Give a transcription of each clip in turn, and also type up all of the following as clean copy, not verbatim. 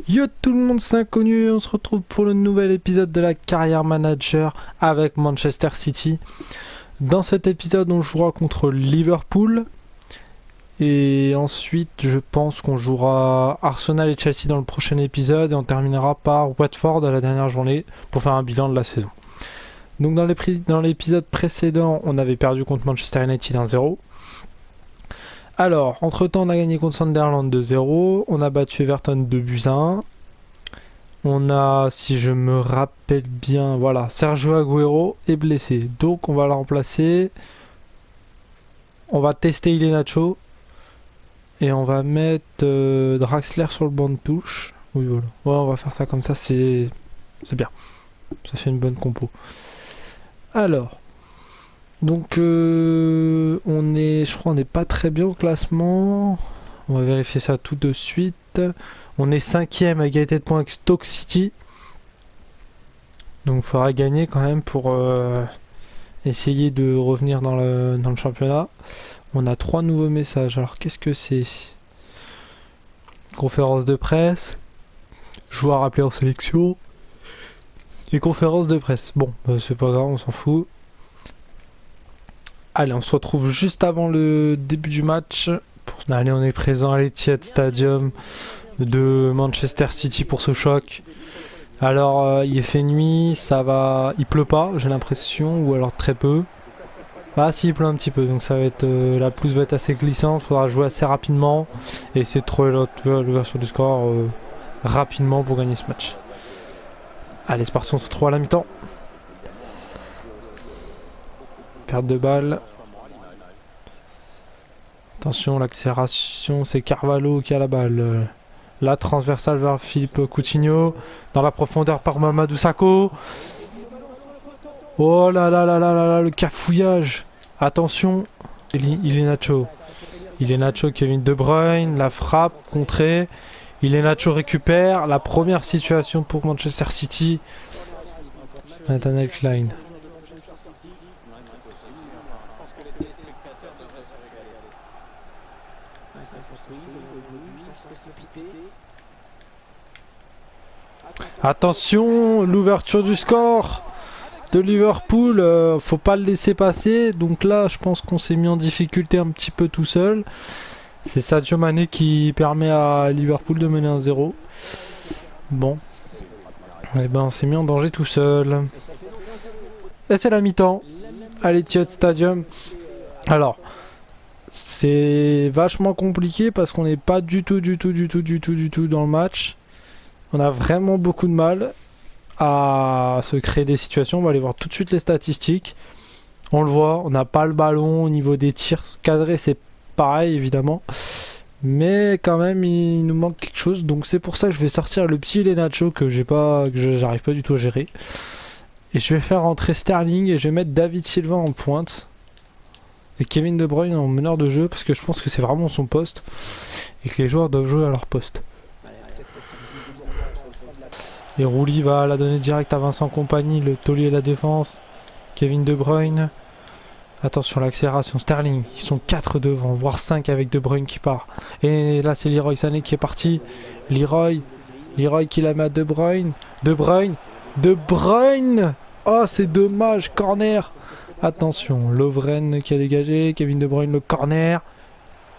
Yo tout le monde, c'est Inconnu, on se retrouve pour le nouvel épisode de la carrière manager avec Manchester City. Dans cet épisode, on jouera contre Liverpool. Et ensuite, je pense qu'on jouera Arsenal et Chelsea dans le prochain épisode. Et on terminera par Watford à la dernière journée pour faire un bilan de la saison. Donc dans l'épisode précédent, on avait perdu contre Manchester United 1-0. Alors, entre-temps, on a gagné contre Sunderland 2-0. On a battu Everton 2-1. On a, si je me rappelle bien, voilà, Sergio Aguero est blessé. Donc, on va le remplacer. On va tester Iheanacho. Et on va mettre Draxler sur le banc de touche. Oui, voilà. Ouais, on va faire ça comme ça, c'est bien. Ça fait une bonne compo. Alors... Donc je crois on n'est pas très bien au classement. On va vérifier ça tout de suite. On est 5ème à égalité de points avec Stoke City. Donc il faudra gagner quand même pour essayer de revenir dans le championnat. On a 3 nouveaux messages. Alors qu'est-ce que c'est? Conférence de presse. Joueur appelé en sélection. Et conférence de presse. Bon, c'est pas grave, on s'en fout. Allez, on se retrouve juste avant le début du match. Allez, on est présent à l'Etihad Stadium de Manchester City pour ce choc. Alors, il fait nuit, ça va... Il pleut pas, j'ai l'impression, ou alors très peu. Ah si, il pleut un petit peu, donc ça va être... la pelouse va être assez glissante, il faudra jouer assez rapidement. Et essayer de trouver l'ouverture du score rapidement pour gagner ce match. Allez, c'est parti, on se retrouve à la mi-temps. Perte de balle. Attention, l'accélération, c'est Carvalho qui a la balle. La transversale vers Philippe Coutinho. Dans la profondeur par Mamadou Sakho. Oh là là là là là là, le cafouillage. Attention, Iheanacho. Iheanacho, Kevin De Bruyne, la frappe, contrée. Iheanacho récupère. La première situation pour Manchester City. Nathaniel Klein. Attention, l'ouverture du score de Liverpool, faut pas le laisser passer. Donc là, je pense qu'on s'est mis en difficulté un petit peu tout seul. C'est Sadio Mané qui permet à Liverpool de mener 1-0. Bon. Et ben, on s'est mis en danger tout seul. Et c'est la mi-temps à l'Etihad Stadium. Alors, c'est vachement compliqué parce qu'on n'est pas du tout dans le match. On a vraiment beaucoup de mal à se créer des situations. On va aller voir tout de suite les statistiques. On le voit, on n'a pas le ballon au niveau des tirs cadrés, c'est pareil évidemment. Mais quand même, il nous manque quelque chose. Donc c'est pour ça que je vais sortir le petit Iheanacho que j'arrive pas du tout à gérer. Et je vais faire rentrer Sterling et je vais mettre David Silva en pointe. Et Kevin De Bruyne en meneur de jeu parce que je pense que c'est vraiment son poste. Et que les joueurs doivent jouer à leur poste. Et Rouli va la donner direct à Vincent Kompany, le taulier de la défense. Kevin De Bruyne. Attention, l'accélération. Sterling, ils sont 4 devant, voire 5 avec De Bruyne qui part. Et là, c'est Leroy Sané qui est parti. Leroy qui la met à De Bruyne. De Bruyne. Oh, c'est dommage, corner. Attention, Lovren qui a dégagé. Kevin De Bruyne, le corner.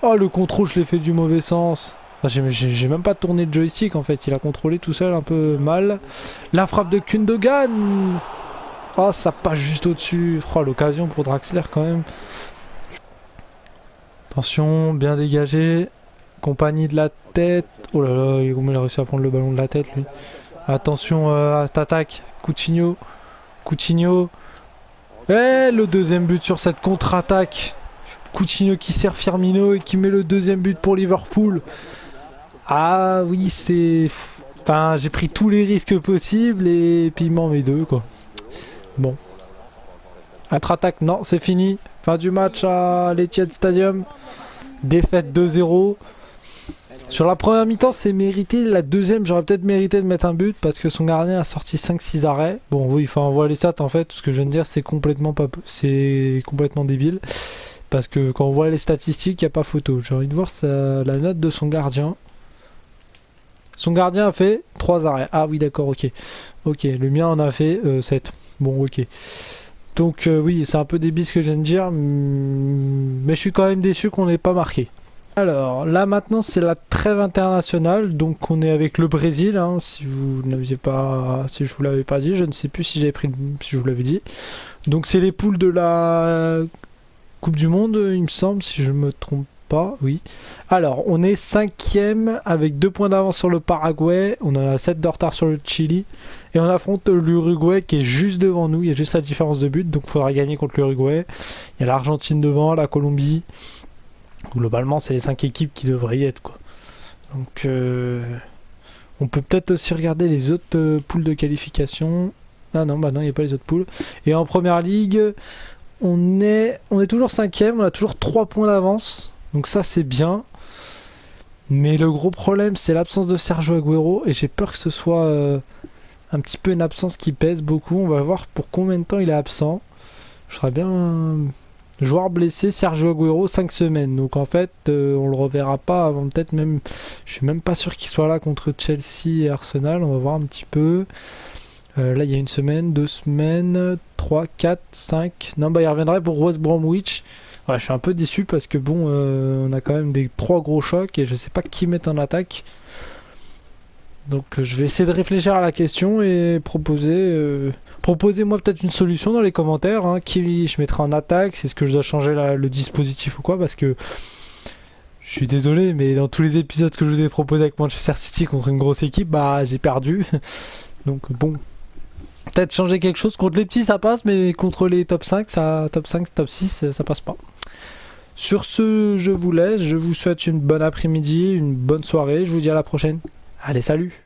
Oh, le contrôle, je l'ai fait du mauvais sens. J'ai même pas tourné le joystick en fait, il a contrôlé tout seul un peu mal. La frappe de Gundogan. Oh, ça passe juste au-dessus. Oh, l'occasion pour Draxler quand même. Attention, bien dégagé. Compagnie de la tête. Oh là là, il a réussi à prendre le ballon de la tête lui. Attention à cette attaque. Coutinho. Et le deuxième but sur cette contre-attaque. Coutinho qui sert Firmino et qui met le deuxième but pour Liverpool. Ah oui, c'est... Enfin, j'ai pris tous les risques possibles et puis il m'en met 2 quoi. Bon. Contre-attaque, non, c'est fini. Fin du match à l'Etihad Stadium. Défaite 2-0. Sur la première mi-temps, c'est mérité. La deuxième, j'aurais peut-être mérité de mettre un but parce que son gardien a sorti 5-6 arrêts. Bon, oui, enfin, on voit les stats en fait. Tout ce que je viens de dire, c'est complètement débile. Parce que quand on voit les statistiques, il n'y a pas photo. J'ai envie de voir la note de son gardien. Son gardien a fait 3 arrêts. Ah oui, d'accord, ok. Ok, le mien en a fait 7. Bon, ok. Donc oui, c'est un peu débile ce que je viens de dire, mais je suis quand même déçu qu'on n'ait pas marqué. Alors là maintenant c'est la trêve internationale, donc on est avec le Brésil, hein, si vous n'aviez pas, si je vous l'avais pas dit, je ne sais plus si j'avais pris, si je vous l'avais dit. Donc c'est les poules de la Coupe du Monde, il me semble, si je me trompe pas, oui. Alors on est 5ème avec 2 points d'avance sur le Paraguay, on a 7 de retard sur le Chili, et on affronte l'Uruguay qui est juste devant nous, il y a juste la différence de but, donc il faudra gagner contre l'Uruguay. Il y a l'Argentine devant, la Colombie. Globalement, c'est les 5 équipes qui devraient y être, quoi. Donc, on peut peut-être aussi regarder les autres poules de qualification. Ah non, bah non, il n'y a pas les autres poules. Et en première ligue, on est toujours 5ème, on a toujours 3 points d'avance. Donc ça, c'est bien. Mais le gros problème, c'est l'absence de Sergio Agüero. Et j'ai peur que ce soit un petit peu une absence qui pèse beaucoup. On va voir pour combien de temps il est absent. Je serais bien... Joueur blessé, Sergio Agüero, 5 semaines. Donc en fait, on le reverra pas avant peut-être même... Je suis même pas sûr qu'il soit là contre Chelsea et Arsenal. On va voir un petit peu. Là, il y a 1 semaine, 2 semaines, 3, 4, 5... Non, bah il reviendrait pour West Bromwich. Ouais, je suis un peu déçu parce que bon, on a quand même des 3 gros chocs et je sais pas qui mettre en attaque. Donc je vais essayer de réfléchir à la question et proposer... Proposez-moi peut-être une solution dans les commentaires, hein. Qui je mettrai en attaque, c'est ce que je dois changer le dispositif ou quoi, parce que je suis désolé, mais dans tous les épisodes que je vous ai proposés avec Manchester City contre une grosse équipe, bah j'ai perdu. Donc bon, peut-être changer quelque chose. Contre les petits ça passe, mais contre les top 5, top 5, top 6, ça passe pas. Sur ce, je vous laisse, je vous souhaite une bonne après-midi, une bonne soirée, je vous dis à la prochaine. Allez, salut!